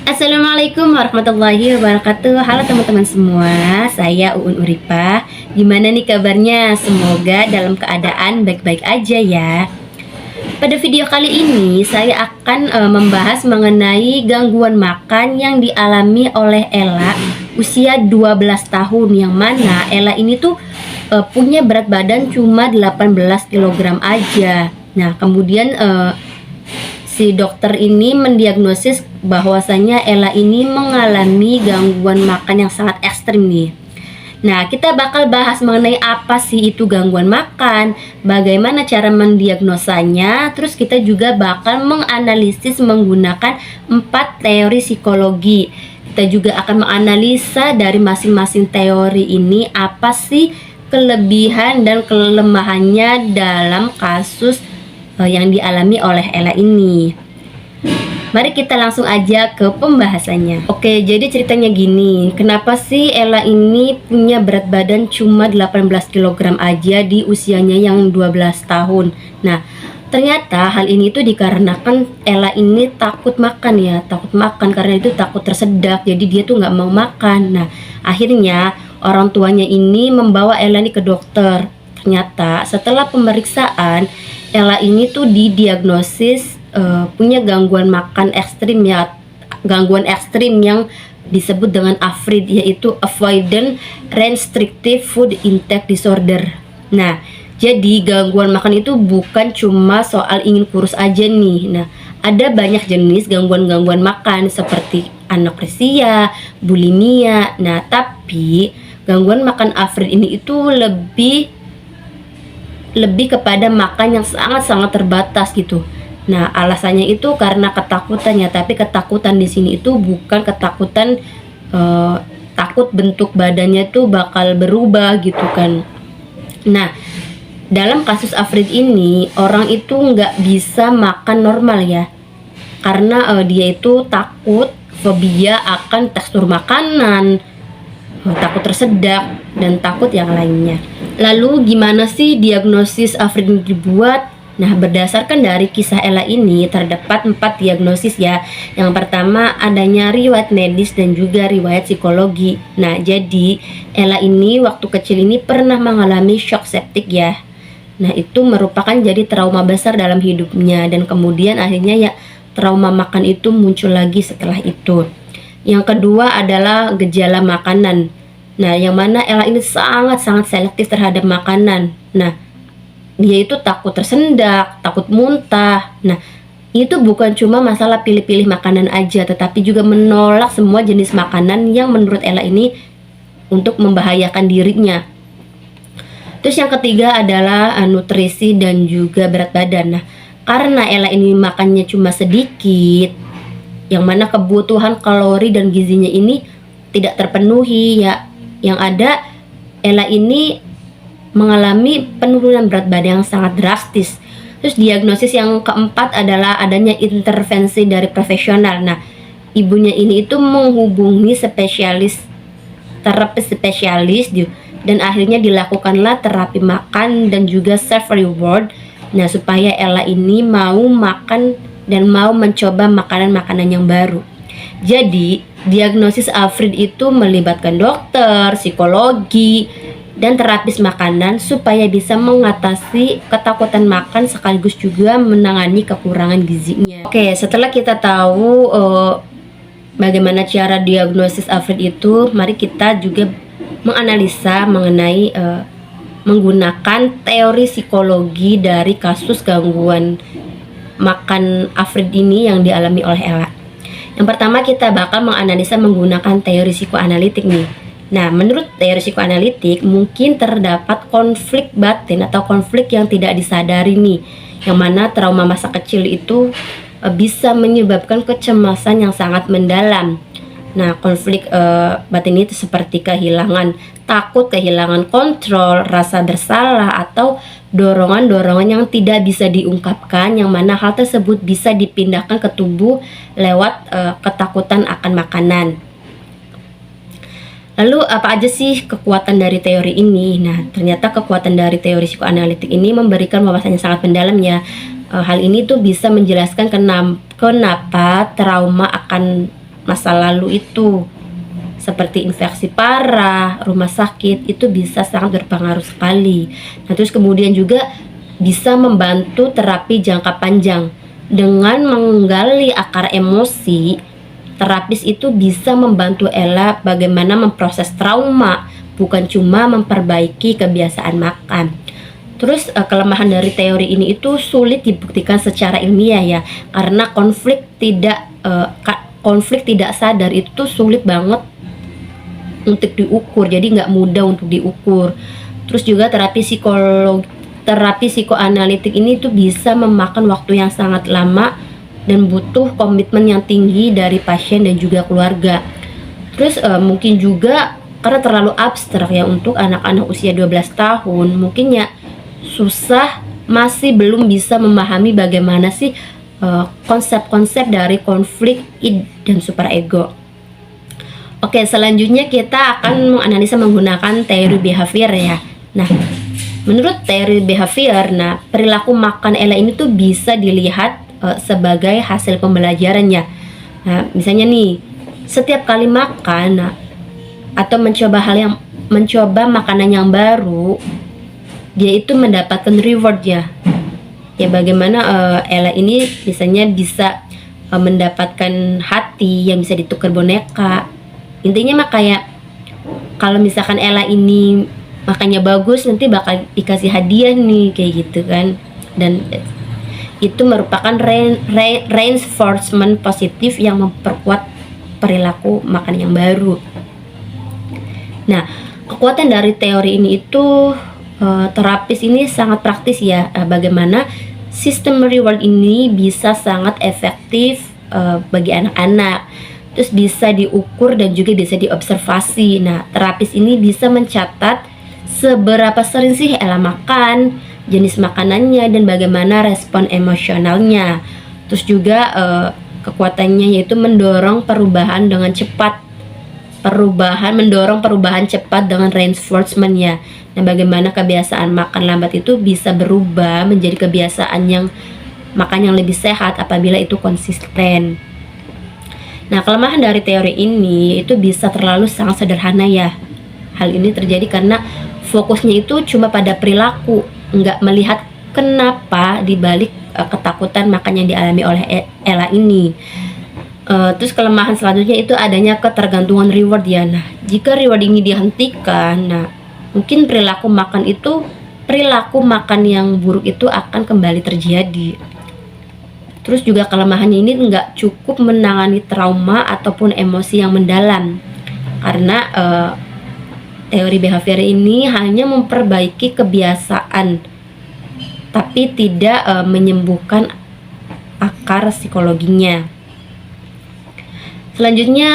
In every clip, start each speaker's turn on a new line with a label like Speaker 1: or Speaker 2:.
Speaker 1: Assalamualaikum warahmatullahi wabarakatuh. Halo teman-teman semua, saya Uun Uripah. Gimana nih kabarnya? Semoga dalam keadaan baik-baik aja ya. Pada video kali ini saya akan membahas mengenai gangguan makan yang dialami oleh Ella usia 12 tahun, yang mana Ella ini tuh punya berat badan cuma 18 kg aja. Nah, kemudian si dokter ini mendiagnosis bahwasanya Ella ini mengalami gangguan makan yang sangat ekstrim nih. Nah, kita bakal bahas mengenai apa sih itu gangguan makan, bagaimana cara mendiagnosanya, terus kita juga bakal menganalisis menggunakan 4 teori psikologi. Kita juga akan menganalisa dari masing-masing teori ini apa sih kelebihan dan kelemahannya dalam kasus yang dialami oleh Ella ini. Mari kita langsung aja ke pembahasannya. Oke, jadi ceritanya gini. Kenapa sih Ella ini punya berat badan cuma 18 kg aja di usianya yang 12 tahun? Nah, ternyata hal ini tuh dikarenakan Ella ini takut makan ya. Takut makan karena itu takut tersedak. Jadi dia tuh nggak mau makan. Nah, akhirnya orang tuanya ini membawa Ella ini ke dokter. Ternyata setelah pemeriksaan, Ella ini tuh didiagnosis punya gangguan makan ekstrim ya, gangguan ekstrim yang disebut dengan AFRID, yaitu Avoidant Restrictive Food Intake Disorder. Nah, jadi gangguan makan itu bukan cuma soal ingin kurus aja nih. Nah, ada banyak jenis gangguan-gangguan makan seperti anoreksia, bulimia. Nah, tapi gangguan makan AFRID ini itu lebih kepada makan yang sangat-sangat terbatas gitu. Nah, alasannya itu karena ketakutannya, tapi ketakutan di sini itu bukan ketakutan takut bentuk badannya tuh bakal berubah gitu kan. Nah, dalam kasus AFRID ini orang itu nggak bisa makan normal ya, karena dia itu takut, fobia akan tekstur makanan, takut tersedak, dan takut yang lainnya. Lalu gimana sih diagnosis AFRID ini dibuat? Nah, berdasarkan dari kisah Ella ini terdapat 4 diagnosis ya. Yang pertama adanya riwayat medis dan juga riwayat psikologi. Nah, jadi Ella ini waktu kecil ini pernah mengalami shock septic ya. Nah, itu merupakan jadi trauma besar dalam hidupnya, dan kemudian akhirnya ya trauma makan itu muncul lagi setelah itu. Yang kedua adalah gejala makanan. Nah, yang mana Ella ini sangat-sangat selektif terhadap makanan. Nah, dia itu takut tersendak, takut muntah. Nah, itu bukan cuma masalah pilih-pilih makanan aja, tetapi juga menolak semua jenis makanan yang menurut Ella ini untuk membahayakan dirinya. Terus yang ketiga adalah nutrisi dan juga berat badan. Nah, karena Ella ini makannya cuma sedikit, yang mana kebutuhan kalori dan gizinya ini tidak terpenuhi ya. Yang ada Ella ini mengalami penurunan berat badan yang sangat drastis. Terus diagnosis yang keempat adalah adanya intervensi dari profesional. Nah, ibunya ini itu menghubungi terapis spesialis dan akhirnya dilakukanlah terapi makan dan juga self reward. Nah, supaya Ella ini mau makan dan mau mencoba makanan-makanan yang baru. Jadi, diagnosis AFRID itu melibatkan dokter, psikologi, dan terapis makanan supaya bisa mengatasi ketakutan makan sekaligus juga menangani kekurangan gizinya. Oke, setelah kita tahu bagaimana cara diagnosis AFRID itu, mari kita juga menganalisa mengenai menggunakan teori psikologi dari kasus gangguan makan AFRID ini yang dialami oleh Ella. Yang pertama kita bakal menganalisa menggunakan teori psikoanalitik nih. Nah, menurut teori psikoanalitik mungkin terdapat konflik batin atau konflik yang tidak disadari nih, yang mana trauma masa kecil itu bisa menyebabkan kecemasan yang sangat mendalam. Nah, konflik batin itu seperti takut kehilangan kontrol, rasa bersalah, atau dorongan-dorongan yang tidak bisa diungkapkan, yang mana hal tersebut bisa dipindahkan ke tubuh lewat ketakutan akan makanan. Lalu apa aja sih kekuatan dari teori ini? Nah, ternyata kekuatan dari teori psikoanalitik ini memberikan wawasan yang sangat mendalam ya. Hal ini tuh bisa menjelaskan kenapa trauma akan masa lalu itu, seperti infeksi parah, rumah sakit, itu bisa sangat berpengaruh sekali. Nah, terus kemudian juga bisa membantu terapi jangka panjang. Dengan menggali akar emosi, terapis itu bisa membantu Ella bagaimana memproses trauma, bukan cuma memperbaiki kebiasaan makan. Terus kelemahan dari teori ini itu sulit dibuktikan secara ilmiah ya, karena konflik tidak sadar itu sulit banget untuk diukur, jadi nggak mudah untuk diukur. Terus juga terapi psikoanalitik ini tuh bisa memakan waktu yang sangat lama dan butuh komitmen yang tinggi dari pasien dan juga keluarga. Terus mungkin juga karena terlalu abstrak ya untuk anak-anak usia 12 tahun, mungkin ya susah, masih belum bisa memahami bagaimana sih konsep-konsep dari konflik id dan superego. Oke, selanjutnya kita akan menganalisa menggunakan teori behavior ya. Nah, menurut teori behavior, perilaku makan Ella ini tuh bisa dilihat sebagai hasil pembelajarannya. Nah, misalnya nih, setiap kali makan atau mencoba makanan yang baru, dia itu mendapatkan reward ya. Ya bagaimana Ella ini misalnya bisa mendapatkan hati yang bisa ditukar boneka. Intinya mah kayak kalau misalkan Ella ini makannya bagus, nanti bakal dikasih hadiah nih, kayak gitu kan. Dan itu merupakan reinforcement positif yang memperkuat perilaku makan yang baru. Nah, kekuatan dari teori ini itu terapis ini sangat praktis ya, bagaimana sistem reward ini bisa sangat efektif bagi anak-anak. Terus bisa diukur dan juga bisa diobservasi. Nah, terapis ini bisa mencatat seberapa sering sih Ella makan, jenis makanannya, dan bagaimana respon emosionalnya. Terus juga kekuatannya yaitu mendorong perubahan dengan cepat. Mendorong perubahan cepat dengan reinforcement ya. Nah, bagaimana kebiasaan makan lambat itu bisa berubah menjadi kebiasaan yang makan yang lebih sehat apabila itu konsisten. Nah, kelemahan dari teori ini itu bisa terlalu sangat sederhana ya. Hal ini terjadi karena fokusnya itu cuma pada perilaku, nggak melihat kenapa dibalik ketakutan makan yang dialami oleh Ella ini. Terus kelemahan selanjutnya itu adanya ketergantungan reward ya. Nah, jika reward ini dihentikan, mungkin perilaku makan yang buruk itu akan kembali terjadi. Terus juga kelemahannya ini nggak cukup menangani trauma ataupun emosi yang mendalam, karena teori behavior ini hanya memperbaiki kebiasaan, tapi tidak menyembuhkan akar psikologinya. Selanjutnya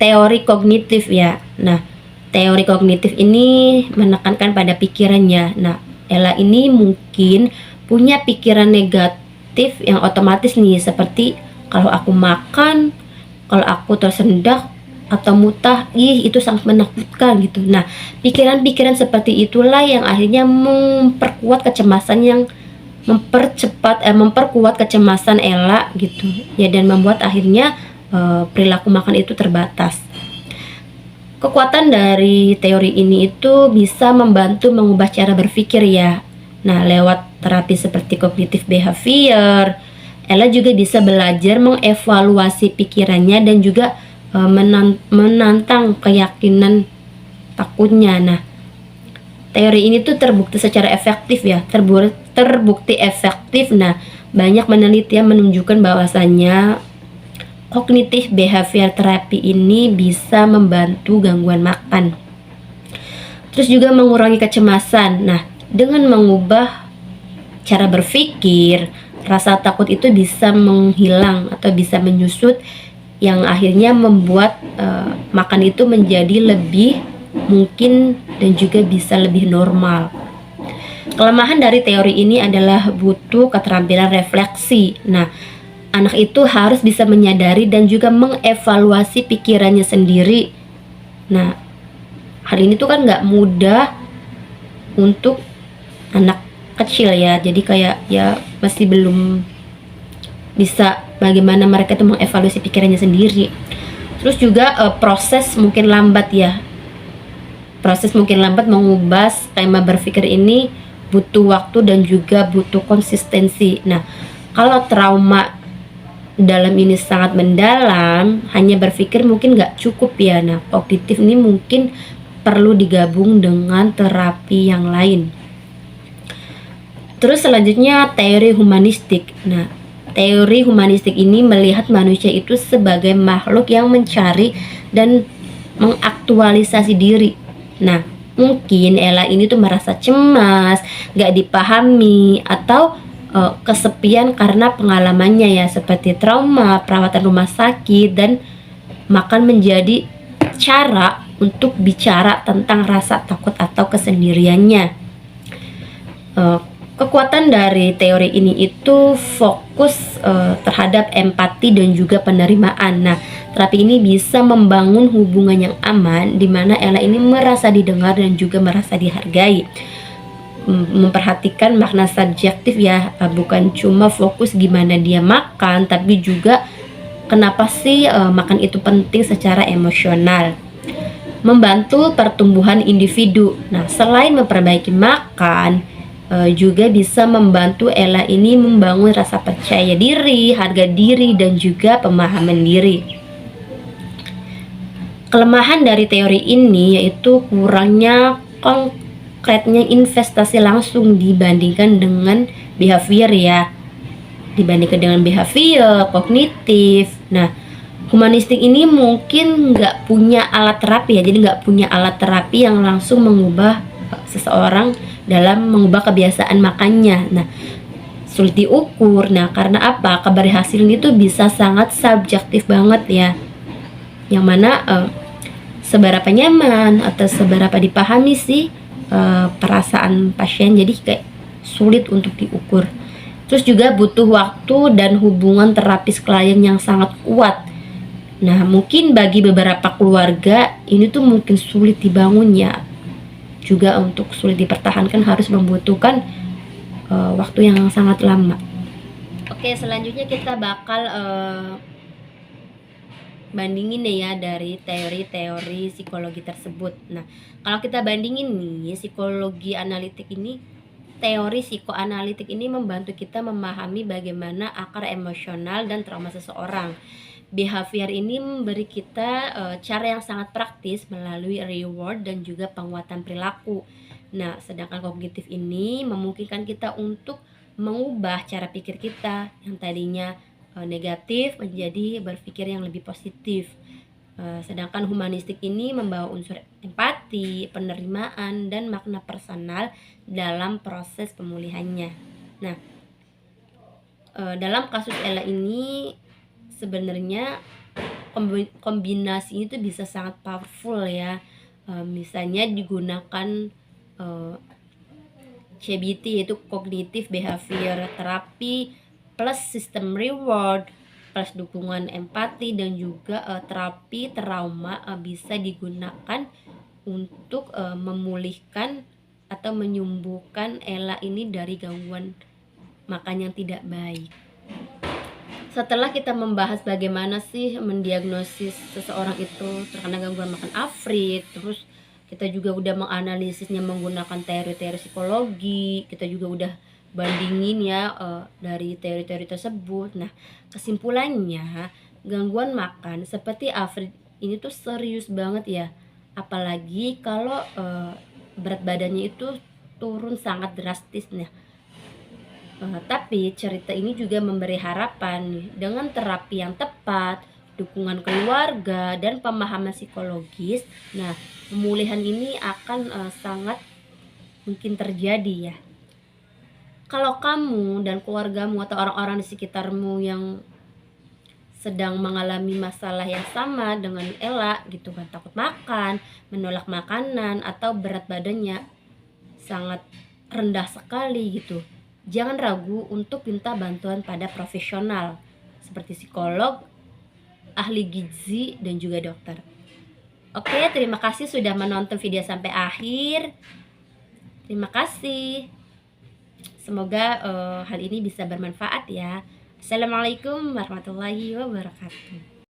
Speaker 1: teori kognitif ya. Nah, teori kognitif ini menekankan pada pikirannya. Nah, Ella ini mungkin punya pikiran negatif yang otomatis nih, seperti kalau aku makan, kalau aku tersendak atau mutah, itu sangat menakutkan gitu. Nah, pikiran-pikiran seperti itulah yang akhirnya memperkuat kecemasan Ella gitu ya, dan membuat akhirnya perilaku makan itu terbatas. Kekuatan dari teori ini itu bisa membantu mengubah cara berpikir ya. Nah, lewat terapi seperti kognitif behavior, Ella juga bisa belajar mengevaluasi pikirannya dan juga menantang keyakinan takutnya. Nah, teori ini tuh terbukti secara efektif ya, terbukti efektif. Nah, banyak penelitian menunjukkan bahwasannya kognitif behavior terapi ini bisa membantu gangguan makan. Terus juga mengurangi kecemasan. Nah, dengan mengubah cara berpikir, rasa takut itu bisa menghilang atau bisa menyusut, yang akhirnya membuat makan itu menjadi lebih mungkin dan juga bisa lebih normal. Kelemahan dari teori ini adalah butuh keterampilan refleksi. Nah, anak itu harus bisa menyadari dan juga mengevaluasi pikirannya sendiri. Nah, hal ini tuh kan nggak mudah untuk anak kecil ya, jadi kayak ya masih belum bisa bagaimana mereka itu mengevaluasi pikirannya sendiri. Terus juga proses mungkin lambat ya. Proses mungkin lambat mengubah skema berpikir ini butuh waktu dan juga butuh konsistensi. Nah, kalau trauma dalam ini sangat mendalam, hanya berpikir mungkin nggak cukup ya. Nah, kognitif ini mungkin perlu digabung dengan terapi yang lain. Terus selanjutnya teori humanistik. Nah, teori humanistik ini melihat manusia itu sebagai makhluk yang mencari dan mengaktualisasi diri. Nah, mungkin Ella ini tuh merasa cemas, gak dipahami, atau kesepian karena pengalamannya ya, seperti trauma, perawatan rumah sakit, dan makan menjadi cara untuk bicara tentang rasa takut atau kesendiriannya. Kekuatan dari teori ini itu fokus terhadap empati dan juga penerimaan. Nah, terapi ini bisa membangun hubungan yang aman di mana Ella ini merasa didengar dan juga merasa dihargai. Memperhatikan makna subjektif ya, bukan cuma fokus gimana dia makan, tapi juga kenapa sih makan itu penting secara emosional. Membantu pertumbuhan individu. Nah, selain memperbaiki makan, juga bisa membantu Ella ini membangun rasa percaya diri, harga diri, dan juga pemahaman diri. Kelemahan dari teori ini yaitu kurangnya konkretnya investasi langsung dibandingkan dengan behavior ya. Dibandingkan dengan behavior, kognitif. Nah, humanistik ini mungkin nggak punya alat terapi ya, jadi nggak punya alat terapi yang langsung mengubah seseorang dalam mengubah kebiasaan makannya. Nah, sulit diukur. Nah, karena apa? Keberhasilan itu bisa sangat subjektif banget ya. Yang mana seberapa nyaman atau seberapa dipahami sih perasaan pasien, jadi kayak sulit untuk diukur. Terus juga butuh waktu dan hubungan terapis klien yang sangat kuat. Nah, mungkin bagi beberapa keluarga ini tuh mungkin sulit dibangun ya. Juga untuk sulit dipertahankan harus membutuhkan waktu yang sangat lama. Oke, selanjutnya kita bakal bandingin deh ya dari teori-teori psikologi tersebut. Nah, kalau kita bandingin nih, psikologi analitik ini, teori psikoanalitik ini membantu kita memahami bagaimana akar emosional dan trauma seseorang. Behavior ini memberi kita cara yang sangat praktis melalui reward dan juga penguatan perilaku. Nah, sedangkan kognitif ini memungkinkan kita untuk mengubah cara pikir kita yang tadinya negatif menjadi berpikir yang lebih positif. Sedangkan humanistik ini membawa unsur empati, penerimaan, dan makna personal dalam proses pemulihannya. Nah, dalam kasus Ella ini sebenarnya kombinasi itu bisa sangat powerful ya. Misalnya digunakan CBT yaitu Cognitive Behavior Therapy plus sistem reward plus dukungan empati, dan juga terapi trauma bisa digunakan untuk memulihkan atau menyembuhkan Ella ini dari gangguan makan yang tidak baik. Setelah kita membahas bagaimana sih mendiagnosis seseorang itu terkena gangguan makan afrit, terus kita juga udah menganalisisnya menggunakan teori-teori psikologi, kita juga udah bandingin ya dari teori-teori tersebut. Nah, kesimpulannya gangguan makan seperti afrit ini tuh serius banget ya, apalagi kalau berat badannya itu turun sangat drastis. Nah, tapi cerita ini juga memberi harapan nih, dengan terapi yang tepat, dukungan keluarga, dan pemahaman psikologis. Nah, pemulihan ini akan sangat mungkin terjadi ya. Kalau kamu dan keluargamu atau orang-orang di sekitarmu yang sedang mengalami masalah yang sama dengan Ella gitu kan, takut makan, menolak makanan, atau berat badannya sangat rendah sekali gitu, jangan ragu untuk minta bantuan pada profesional seperti psikolog, ahli gizi, dan juga dokter. Oke, terima kasih sudah menonton video sampai akhir. Terima kasih. Semoga hal ini bisa bermanfaat ya. Assalamualaikum warahmatullahi wabarakatuh.